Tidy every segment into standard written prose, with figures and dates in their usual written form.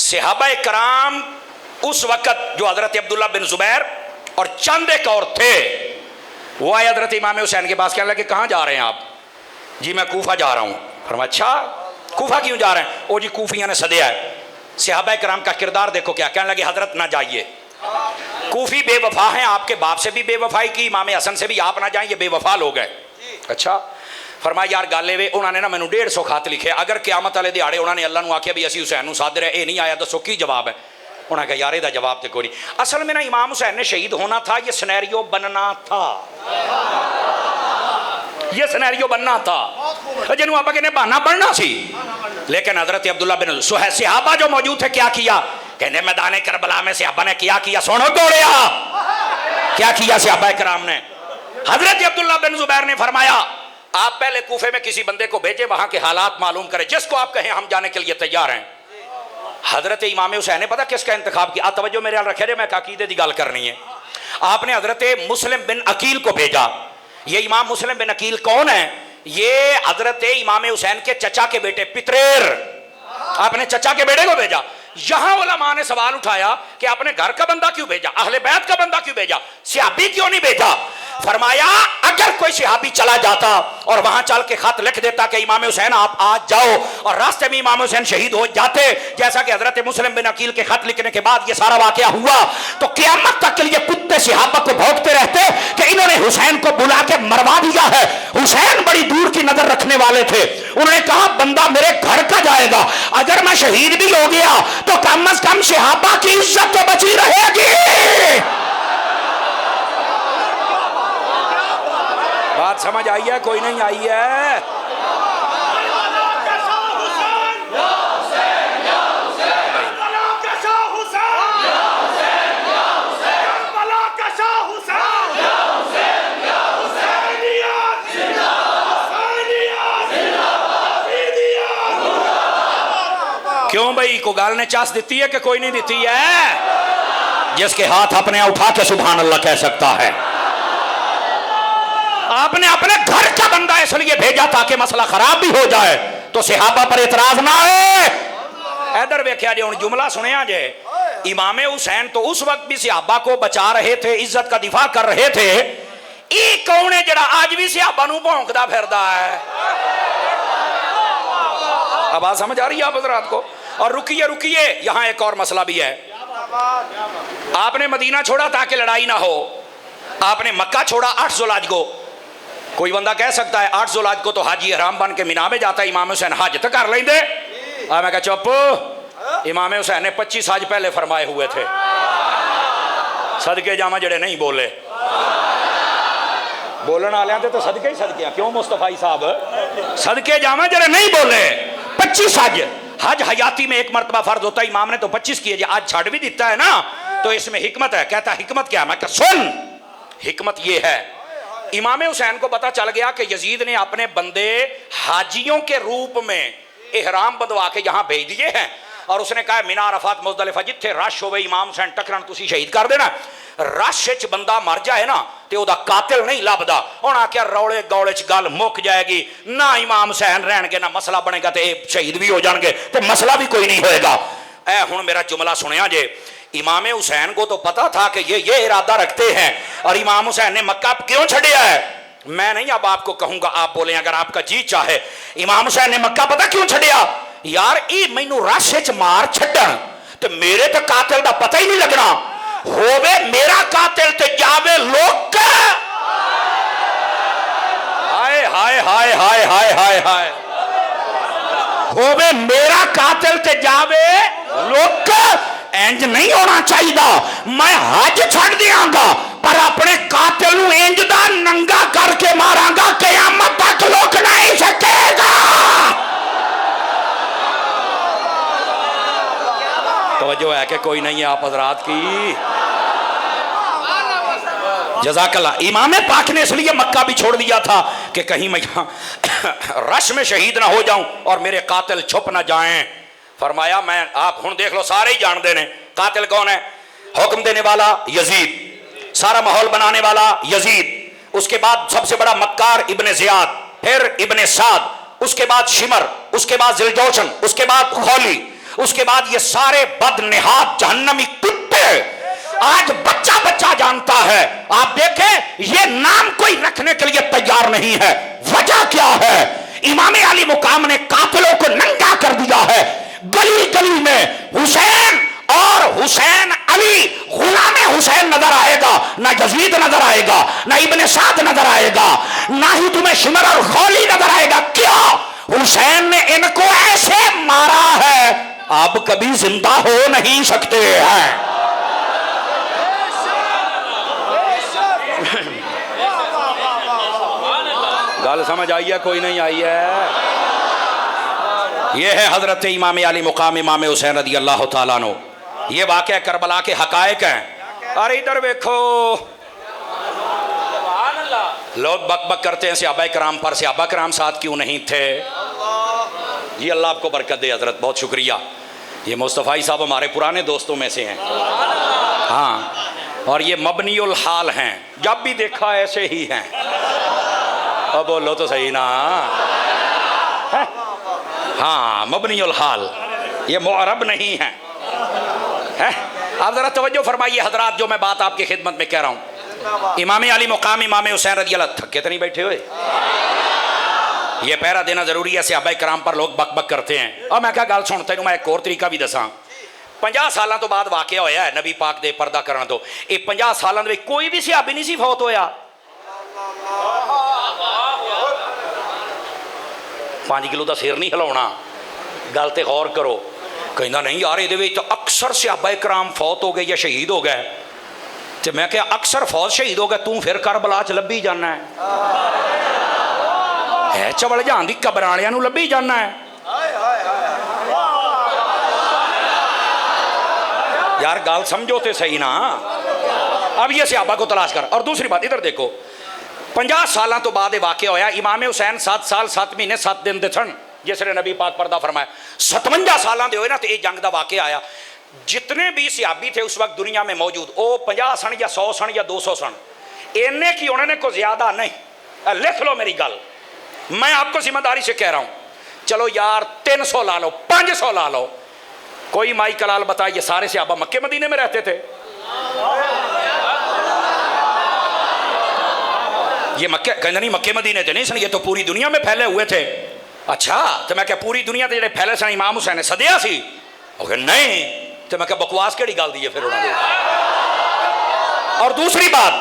सहाबा कराम उस वक़्त जो हज़रत अब्दुल्ला बिन ज़ुबैर और चंद एक और थे, वो आए हज़रत इमाम हुसैन के पास, कहने लगे कहाँ जा रहे हैं आप? जी मैं कूफा जा रहा हूँ। फरमाया अच्छा कूफा क्यों जा रहे हैं? ओ जी कूफिया ने सदिया है। सहाबा कराम का किरदार देखो क्या, कहने लगे हज़रत ना जाइए, कूफी बेवफा हैं, आपके बाप से भी बेवफाई की, इमाम हसन से भी, आप ना जाएं, ये बेवफा लोग हैं। अच्छा फरमाया यार गल वे, उन्होंने ना मैंने 150 खत लिखे, अगर क्यामत वाले दिहाड़े उन्होंने अल्लाह नूं आख्या भी असीं हुसैन नूं साध रहे, ये नहीं आया, दसो की जवाब है? उन्होंने कहा यार इसका जवाब तो कोई नहीं। असल में ना इमाम हुसैन ने शहीद होना था, ये सिनेरियो बनना था, ये सिनेरियो बनना था, जिन्होंने आप कहने बहाना बनना सी। लेकिन हजरत अब्दुल्ला बिन सहाबा जो मौजूद थे क्या किया? कहने मैदान करबला में सहाबा ने क्या किया? सुनो दौड़िया क्या किया सहाबा कराम ने? हजरत अब्दुल्ला बिन ज़ुबैर ने फरमाया आप पहले कूफे में किसी बंदे को भेजे, वहां के हालात मालूम करें, जिसको आप कहें हम जाने के लिए तैयार हैं। हजरत इमाम हुसैन ने पता किसका इंतखाब किया? तवज्जो मेरे रखे रे, मैं अकीदे की गल करनी है। आपने हजरत मुस्लिम बिन अकील को भेजा। ये इमाम मुस्लिम बिन अकील कौन है? ये हजरत इमाम हुसैन के चचा के बेटे पितरेर, आपने चचा के बेटे को भेजा। यहां उलमा ने सवाल उठाया कि आपने घर का बंदा क्यों भेजा, अहले बैत का बंदा क्यों भेजा, सहाबी क्यों नहीं भेजा? फरमाया अगर कोई सहाबी चला जाता और वहां चल के खत लिख देता कि इमाम हुसैन आप आज जाओ, और रास्ते में इमाम हुसैन शहीद हो जाते, जैसा कि हजरत मुस्लिम बिन अकील के खत लिखने के बाद ये सारा वाकया हुआ, तो क़यामत तक के लिए कुत्ते सहाबा को भौंकते रहते कि इन्होंने हुसैन को बुला के मरवा दिया है। हुसैन बड़ी दूर की नजर रखने वाले थे, उन्होंने कहा बंदा मेरे घर का जाएगा, अगर मैं शहीद भी हो गया तो कम अज कम सहाबा की इज्जत तो बची रहेगी। बात समझ आई है? कोई नहीं आई है? क्यों भाई, को गाल ने चास दी है कि कोई नहीं दी है? जिसके हाथ अपने उठा के सुभान अल्लाह कह सकता है। आपने अपने घर का बंदा इसलिए भेजा ताकि मसला खराब भी हो जाए तो सहाबा पर इतराज ना आए। इधर वेख्या जे, जुमला सुनिया जे, इमाम हुसैन तो उस वक्त भी सहाबा को बचा रहे थे, इज्जत का दिफा कर रहे थे। ये कौन है जरा आज भी सहाबा नूं भौंकदा फिरदा है? आवाज समझ आ रही है आप हज़रात को? और रुकिए रुकिए, यहां एक और मसला भी है। आपने मदीना छोड़ा ताकि लड़ाई ना हो, आपने मक्का छोड़ा 8 ज़ुल्हज को। कोई बंदा कह सकता है 8 ज़ुल्हज को तो हाजी हराम बन के मीना में जाता है, इमाम हुसैन हज तो कर लेंदे। मैं कहा चुप, इमाम हुसैन ने 25 हज पहले फरमाए हुए थे। सदके जामा जड़े नहीं बोले, बोलने वाले थे तो सदके ही सदके, क्यों मुस्तफाई साहब? सदके जामा जड़े नहीं बोले। 25 हज हयाती में एक मरतबा फर्ज होता है, इमाम ने तो 25 किए, आज छाड़ भी देता है ना, तो इसमें हिकमत है। कहता है हिकमत क्या? मैं कहा सुन, हिकमत ये है, इमाम हुसैन को पता चल गया कि यजीद ने अपने बंदे हाजियों के रूप में इहराम बंधवा के यहाँ भेज दिए हैं, और उसने कहा मीना अरफात मुज़दलिफा जिथे रश हो इमाम हुसैन टकरन तुसी शहीद कर देना। रश च बंदा मर जाए ना तो वह कातिल नहीं लभदा। उन्हें आख्या रौले गौले च गल मुक जाएगी, ना इमाम हुसैन रहणगे ना मसला बनेगा, तो शहीद भी हो जाएंगे तो मसला भी कोई नहीं होएगा। ऐ हुण मेरा जुमला सुनिया जे, इमाम हुसैन को तो पता था कि ये इरादा रखते हैं, और इमाम हुसैन ने मक्का क्यों छड़िया है मैं नहीं अब आपको कहूंगा, आप बोले अगर आपका जी चाहे। इमाम हुसैन ने मक्का पता क्यों छड़िया? यार ये मैनू रश च मार छड्डण ते मेरे तो कातिल दा पता ही नहीं लगना, होवे मेरा कातिल ते जावे लोक। हाय हाय हाय हाय हाय हाय हाय, होवे मेरा कातिल ते जावे लोक। इंज नहीं होना चाहिए। मैं हज छड़ दियांगा पर अपने कातिल नूं इंज दा नंगा करके मारांगा, क़यामत तक लोक नहीं सकेगा। तवज्जो है कि कोई नहीं है आप हजरात की? जज़ाकल्लाह। इमाम पाक ने इसलिए मक्का भी छोड़ दिया था कि कहीं मैं रश में शहीद ना हो जाऊं और मेरे कातिल छुप ना जाएं। फरमाया मैं, आप हुण देख लो सारे ही जानते हैं कातिल कौन है। हुक्म देने वाला यजीद, सारा माहौल बनाने वाला यजीद, उसके बाद सबसे बड़ा मक्कार इब्ने ज़ियाद, फिर इब्ने साद, उसके बाद शिमर, उसके बाद जिलजौशन, उसके बाद खौली, उसके बाद ये सारे बदनिहात जहन्नमी कुत्ते आज बच्चा बच्चा जानता है। आप देखें ये नाम कोई रखने के लिए तैयार नहीं है। वजह क्या है? इमाम अली मुकाम ने कातिलों को नंगा कर दिया है। गली गली में हुसैन और हुसैन अली, गुलाम हुसैन नजर आएगा, ना यजीद नजर आएगा, ना इब्ने साद नजर आएगा, ना ही तुम्हें शिमर और खौली नजर आएगा। क्यों? हुसैन ने इनको ऐसे मारा है अब कभी जिंदा हो नहीं सकते हैं। गल समझ आई है? कोई नहीं आई है? यह है हजरत इमाम अली मुकाम इमाम हुसैन रदी अल्लाह तआला अन्हु। ये वाक़या करबला के हकायक हैं। अरे इधर देखो, लोग बक बक करते हैं सहाबा कराम पर, सहाबा कराम साथ क्यों नहीं थे? ये अल्लाह आपको बरकत दे हजरत, बहुत शुक्रिया। ये मुस्तफ़ाई साहब हमारे पुराने दोस्तों में से हैं। हाँ, और ये मबनीउल हाल हैं, जब भी देखा ऐसे ही हैं। अब बोलो तो सही ना। हाँ, मबनीउल हाल, ये मुअरब नहीं है। आप जरा तवज्जो फरमाइए हजरात, जो मैं बात आपकी खिदमत में कह रहा हूँ। इमाम अली मुकाम इमाम हुसैन रज़ी अल्लाह, थके तो नहीं बैठे हुए? ये पहरा देना जरूरी है। सहाबा कराम पर लोग बक बक करते हैं। और मैं क्या गल सुन, तेन मैं एक और तरीका भी दसा। 50 सालों तो बाद वाकया होया है नबी पाक दे पर्दा करने तो। ये 50 सालों में कोई भी सहाबी नहीं सी फौत होया। 5 किलो का सिर नहीं हिलाउना। गल ते गौर करो। कहना नहीं यार, ये तो अक्सर सहाबा कराम फौत हो गए या शहीद हो गए। तो मैं क्या अक्सर फौत शहीद हो गए, तू फिर करबला च लभी जाना है चवल जहां दी कबर वालियां नूं लभी जाना है। यार गल समझो तो सही ना। अब ये सहाबा को तलाश कर। और दूसरी बात इधर देखो, 50 साल तो बाद वाकया होया। इमाम हुसैन 7 साल 7 महीने 7 दिन दे सन जिसने नबी पाक पर्दा फरमाया। 57 साल के होए ना तो ये जंग का वाकया आया। जितने भी सहाबी थे उस वक्त दुनिया में मौजूद, वो 50 सन या 100 सन या 200 सन, इन्ने की उन्होंने को ज्यादा नहीं। लिख लो मेरी गल, मैं आपको जिम्मेदारी से कह रहा हूं। चलो यार 300 ला लो, 500 ला लो, कोई माई कलाल बताए ये सारे सहाबा मक्के मदीने में रहते थे? ये मक्के कहना नहीं, मक्के मदीने थे नहीं सन, ये तो पूरी दुनिया में फैले हुए थे। अच्छा, तो मैं क्या पूरी दुनिया के जो फैले सन इमाम हुसैन ने सदिया सी? नहीं, तो मैं क्या बकवास केड़ी गल दी है फिर उन्होंने। और दूसरी बात,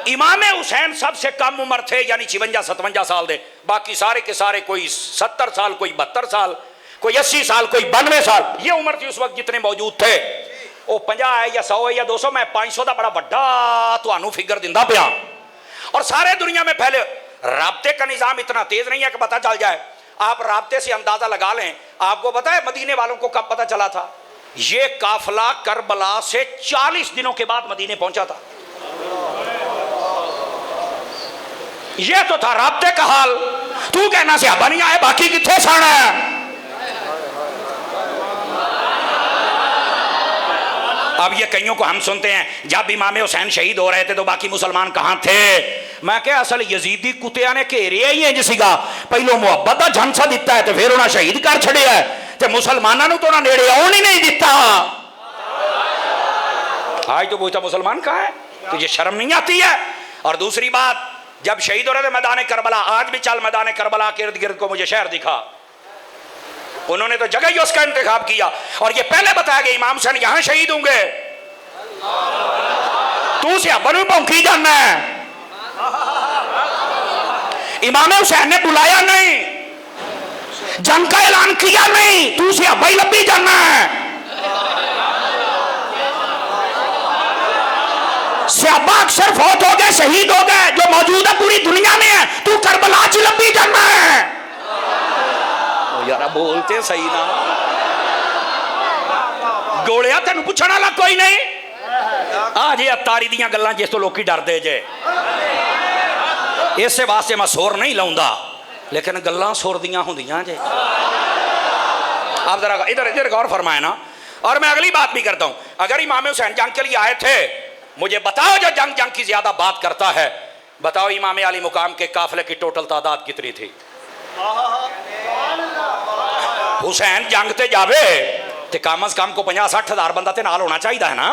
इमाम हुसैन सबसे कम उम्र थे, यानी 56-57 साल दे। बाकी सारे के सारे कोई 70 साल, कोई 72 साल, कोई 80 साल, कोई 92 साल, ये उम्र थी उस वक्त जितने मौजूद थे। वो 50 है या 100 है या 200, मैं 500 का बड़ा बड़ा तुहानू फिगर दिंदा पिया। और सारे दुनिया में फैले। राब्ते का निजाम इतना तेज नहीं है कि पता चल जाए। आप राब्ते से अंदाजा लगा लें। आपको पता है मदीने वालों को कब पता चला था? ये काफिला करबला से 40 दिनों के बाद मदीने पहुंचा था। ये तो था राब्ते का हाल। तू कहना सहाबा नहीं आए, बाकी किथे सन है? अब ये कईयों को हम सुनते हैं जब इमाम हुसैन शहीद हो रहे थे तो बाकी मुसलमान कहां थे? मैं क्या असल यजीदी कुत्तियां ने घेरिया ही है जिसका पहलो मुहब्बत का झांसा दिता है तो फिर उन्हें शहीद कर छड़िया है, तो मुसलमानों तो उन्हें नेड़े आने ही नहीं दिता। आज तो पूछता मुसलमान कहां है? तुझे शर्म नहीं आती है? और दूसरी बात, जब शहीद हो रहे थे मैदान करबला, आज भी चल मैदान करबला के इर्द गिर्द को मुझे शहर दिखा। उन्होंने तो जगह ही उसका इंतखाब किया। और ये पहले बताया गया इमाम हुसैन यहां शहीद होंगे। तू से बनु भौंकी जाना है। इमाम हुसैन ने बुलाया नहीं, जंग का ऐलान किया नहीं, तू से भाई लब्बी जाना है। सहाबा अक्सर फौत हो गए, शहीद हो गए, जो मौजूद है पूरी दुनिया में है, तू करबला च लब्बी जाना है। यार बोलते सही ना, गोलिया तेन पूछने वाला कोई नहीं। आ जे अतारी दियां गल्लां जिस तो लोग डरते जे, इस वास्ते मैं सुर नहीं लाउंदा, लेकिन गल्लां सुर दियां होंदियां जे। आप जरा इधर इधर गौर फरमाए ना। और मैं अगली बात भी करता हूं, अगर इमाम हुसैन जंग के लिए आए थे, मुझे बताओ जो जंग की ज्यादा बात करता है, बताओ इमाम अली मुकाम के काफिले की टोटल तादाद कितनी थी? हुसैन जंग ते जावे तो कम अज कम को 50-60 हज़ार बंदा तो नाल होना चाहिए है ना,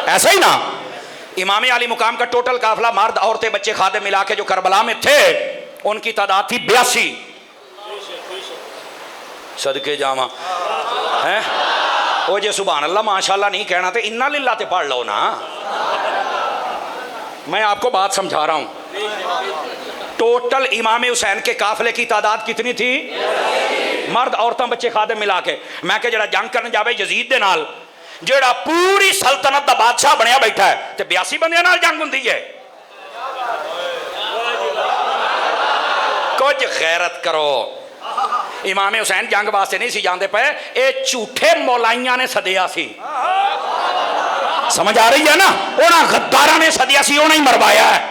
ऐसा ही ना। इमाम अली मुकाम का टोटल काफिला मर्द औरतें बच्चे खादे मिला के जो करबला में थे उनकी तादाद थी 82। सदके जावा है वो जे सुभान अल्लाह माशाल्लाह नहीं कहना तो इन्ना लिल्ला ते पढ़ लो ना। मैं आपको बात समझा रहा हूं। टोटल इमाम हुसैन के काफिले की तादाद कितनी थी? मर्द औरतां बच्चे खादे मिला के। मैं के जड़ा जंग करने जावे यजीद दे नाल जेड़ा पूरी सल्तनत दा बादशाह बनया बैठा है ते 82 बंदियां नाल जंग हुंदी है। कुछ गैरत करो। इमाम हुसैन जंग वास्ते नहीं सी जाते पे, ये झूठे मौलाइयां ने सदिया सी। समझ आ रही है ना? उन्हें गद्दारा ने सदिया सी, उन्हें ही मरवाया है।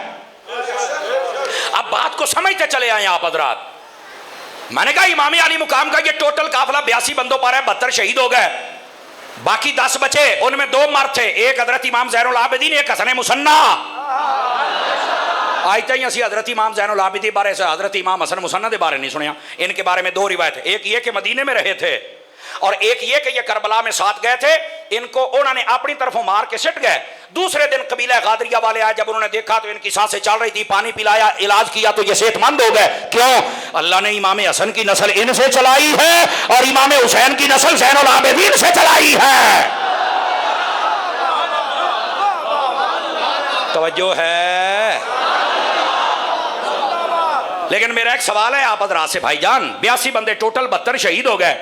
अब बात को समझते चले आए आप हजरात। मैंने कहा इमाम अली मुकाम का ये टोटल काफिला 82 बंदों पर है, 72 शहीद हो गए, बाकी 10 बचे। उनमें 2 मर्द थे, एक हजरत इमाम ज़ैनुल आबिदीन, एक हसन मुसन्ना। आज तक असं हजरत इमाम ज़ैनुल आबिदीन बारे से हजरत इमाम हसन मुसन्ना के बारे नहीं सुनिया। इनके बारे में 2 रिवायत है, एक ये कि मदीने में रहे थे और एक ये कि ये करबला में साथ गए थे। इनको उन्होंने अपनी तरफों मार के सिट गए। दूसरे दिन कबीला गादरिया वाले आए, जब उन्होंने देखा तो इनकी सांसें चल रही थी, पानी पिलाया, इलाज किया तो ये सेहतमंद हो गए। क्यों? अल्लाह ने इमाम हसन की नस्ल इनसे चलाई है और इमाम हुसैन की नस्ल ज़ैनुल आबिदीन से चलाई है। तवज्जो है। लेकिन मेरा एक सवाल है आप हजरात से भाईजान, 82 बंदे टोटल, 72 शहीद हो गए।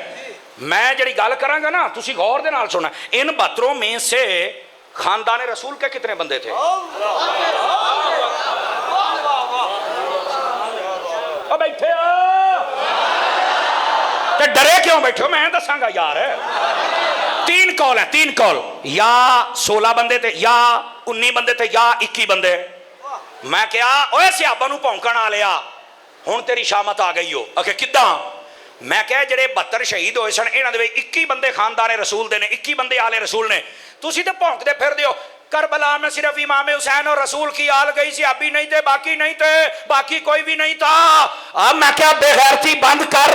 मैं जी गल करांगा ना, तुसी गौर दे नाल सुनना। इन 72 में से खानदान रसूल के कितने बंदे थे? बैठे तो डरे क्यों बैठे हो? मैं दसांगा यार। 3 कौल है, 3 कौल, या 16 बंदे थे, या 19 बंदे थे, या 21 बंदे। मैं क्या ओए सियाबा नूं भौंकण आ लिया, हुण तेरी शामत आ गई हो। आखे किदां? मैं क्या जेडे 72 शहीद होए सन, इन्हां दे विच 21 बंदे खानदाने रसूल दे ने, 21 बंदे आले रसूल ने। तुसी ते भौंकदे फिरदे हो। करबला में सिर्फ इमाम हुसैन और रसूल की आल गई सी, अभी नहीं थे, बाकी नहीं थे, बाकी कोई भी नहीं था। अब मैं क्या बेगैरती बंद कर,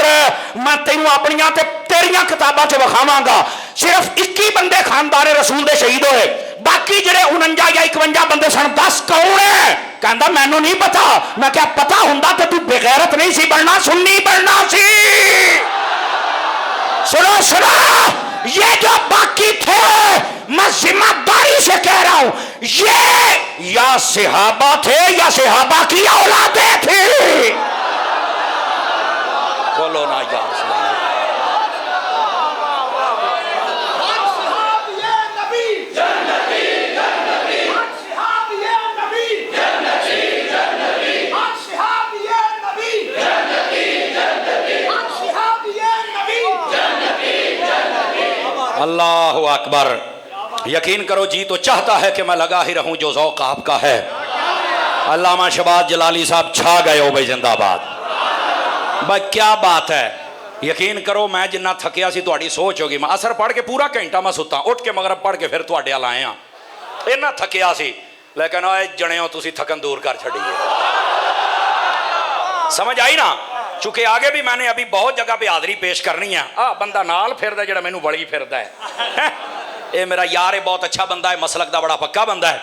मैं तेनू अपनियां ते तेरियां किताबां च विखावांगा। सिर्फ 21 बंदे खानदाने रसूल दे शहीद होए, बाकी जेडे 49 या 51 बंदे सन, 10 कौन है? कहंदा मैनू नहीं पता। मैं क्या पता हुंदा ते तू बेगैरत नहीं सी बनना, सुन्नी बनना सी। सुनो सुनो, ये जो बाकी थे, मैं जिम्मेदारी से कह रहा हूं, ये या सहाबा थे या सहाबा की औलादें थी। बोलो ना यार। अल्लाहु अकबर। यकीन करो जी तो चाहता है कि मैं लगा ही रहूं जो ज़ौक़ आपका है। अल्लामा शहबाज जलाली साहब छा गए हो भाई, जिंदाबाद। भाई क्या बात है। यकीन करो मैं जिन्ना थकिया सी तुहाडी सोच होगी। मैं असर पढ़ के पूरा घंटा मैं सुता, उठ के मगरब पढ़ के फिर तुहाडे अल आए हाँ। इन्ना थकिया सी, लेकिन ओए जणियो तुसी थकन दूर कर छड़ी है। समझ आई ना? चूंकि आगे भी मैंने अभी बहुत जगह पे हाजरी पेश करनी है। बंदा नाल फिरदा जेड़ा मैनू बड़ी फिरदा है, ये मेरा यार है, बहुत अच्छा बंदा है, मसलक दा बड़ा पक्का बंदा है।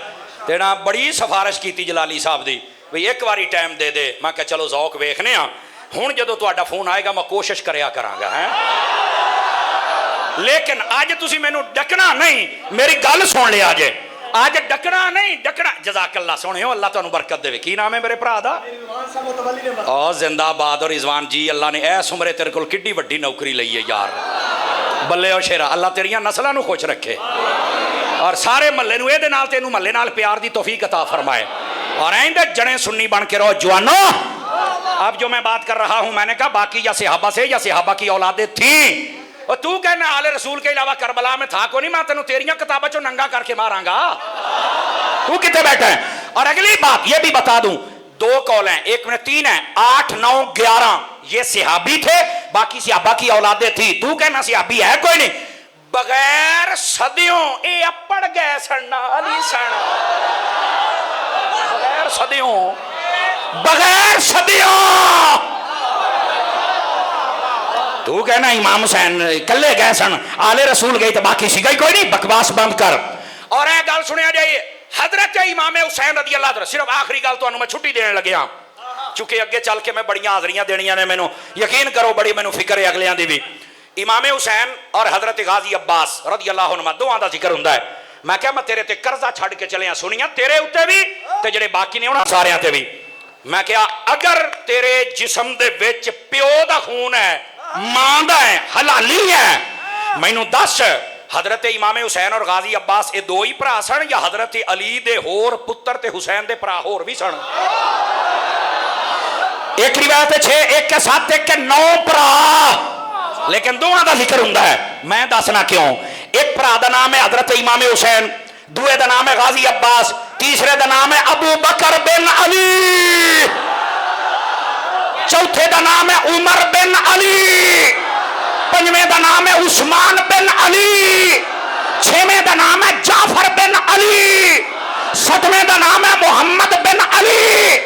ते ना बड़ी सिफारिश की जलाली साहब दी भी एक बारी टाइम दे दे। मैं क्या चलो ज़ौक वेखने हुण जदों तुहाडा फोन आएगा मैं कोशिश करया करांगा है। लेकिन अज तुसी मैनू डकना नहीं, मेरी गल सुन लिया जे। आज डकना नहीं, डकना। जज़ाकल्लाह सोहणियो, अल्लाह तुहानू बरकत देवे। की नाम है मेरे भरा दा? जिंदाबाद। और रिजवान जी, अल्लाह ने ऐस उमरे तेरे कोल किड्डी वड्डी नौकरी लई है यार। बल्ले ओ शेरा, अल्लाह तेरियां नस्लां नू खुश रखे और सारे महल्ले नू इहदे नाल तेनू महल्ले नाल प्यार दी तौफीक अता फरमाए। और ऐंदे जने सुन्नी बन के रहो जवानो। अब जो मैं बात कर रहा हूं, मैंने कहा बाकी या सहाबा से या सहाबा की औलादें थी। और तू कहना आले रसूल के अलावा करबला में था को नहीं, मैं तेनू तेरियां किताबों चो नंगा करके मारांगा। तू कितने बैठा है? और अगली बात ये भी बता दूं, 2 कौल हैं, एक में 3 है, 8, 9, 11 ये सहाबी थे, बाकी सहाबा की औलादें थी। तू कहना सहाबी है कोई नहीं। बगैर सदियों ये अपड़ गए सन, अली सन। बगैर सदियों, बगैर सदियों तू कहना इमाम हुसैन कल्ले गए सन, आले रसूल गए तो बाकी सीगा ही कोई नहीं, बकवास बंद कर। और यह गल सुनिया जाइए, हजरत इमाम हुसैन रज़ी अल्लाह अन्हु, सिर्फ आखिरी गल तो मैं छुट्टी देने लगे चूंकि अगे चल के मैं बड़ियां हाजरियां देनियां ने, मैनू यकीन करो बड़ी मैनू फिक्र है अगलियां दी भी। इमाम हुसैन और हजरत गाजी अब्बास रज़ी अल्लाह अन्हुमा दोवां दा जिक्र हुंदा है। मैं क्या मैं तेरे ते कर्जा छड़ के चलिया सुनिया, तेरे उत्ते भी ते जेड़े बाकी ने उन्हां सारियां ते भी। मैं क्या अगर तेरे जिस्म दे विच प्यो दा खून है, मां दा है, हलाली है, मैनू दस हजरत इमाम हुसैन और गाजी अब्बास ये दो ही भरा सन या हजरत अली दे होर पुत्र ते हुसैन दे भरा होर भी सन? एक रिवायत 6, एक के 7, एक के 9 भरा, लेकिन दोवां दा जिक्र हुंदा है। मैं दसना क्यों। एक भरा दा नाम है हजरत इमाम हुसैन, दूए दा नाम है गाजी अब्बास, तीसरे दा नाम है अबू बकर बिन अली, चौथे दा नाम है उमर बिन अली, पंजवें दा नाम है उस्मान बिन अली, छेवें दा नाम है जाफर बिन अली, सतवें दा नाम है मोहम्मद बिन अली,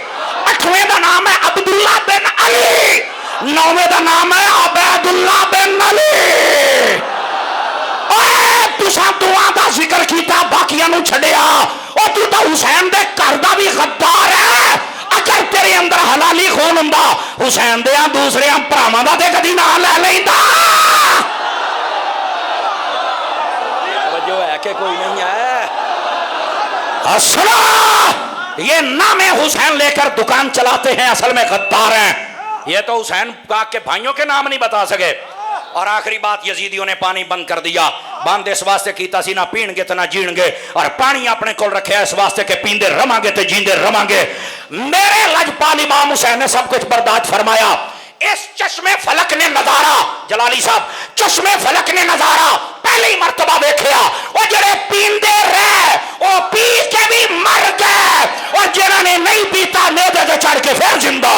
अठवें दा नाम है अब्दुल्ला बिन अली, नौवें दा नाम है अबैदुल्ला बिन अली। तुसा दुआ दा जिक्र कीता, बाकियां नू छड़िया, और तू तो हुसैन दे घर दा भी गद्दार है। अगर तेरे अंदर हलाली खून हुंदा, हुसैन दे दूसरे भरावां दा ते कदी नाम ले लैंदा। तवज्जो है कि कोई नहीं है? असला ये नामे हुसैन लेकर दुकान चलाते हैं, असल में गद्दार हैं। ये तो हुसैन पाक के भाइयों के नाम नहीं बता सके। और आखिरी बात, यजीदियों ने पानी बंद कर दिया। बंद इस वास्ते कीता सी ना पीणगे तो ना जीणगे, और पानी अपने को रखे इस वास्ते के पींदे रवांगे तो जींदे रवांगे। मेरे लजपाल इमाम हुसैन ने सब कुछ बर्दाश्त फरमाया। इस चश्मे फलक ने नजारा, जलाली साहब, चश्मे फलक ने नजारा पहली मर्तबा देखा। और जेड़े पींदे रहे वो पी के भी मर गए, और जिन्होंने नहीं पीता नेदे चढ़ के फिर जिंदा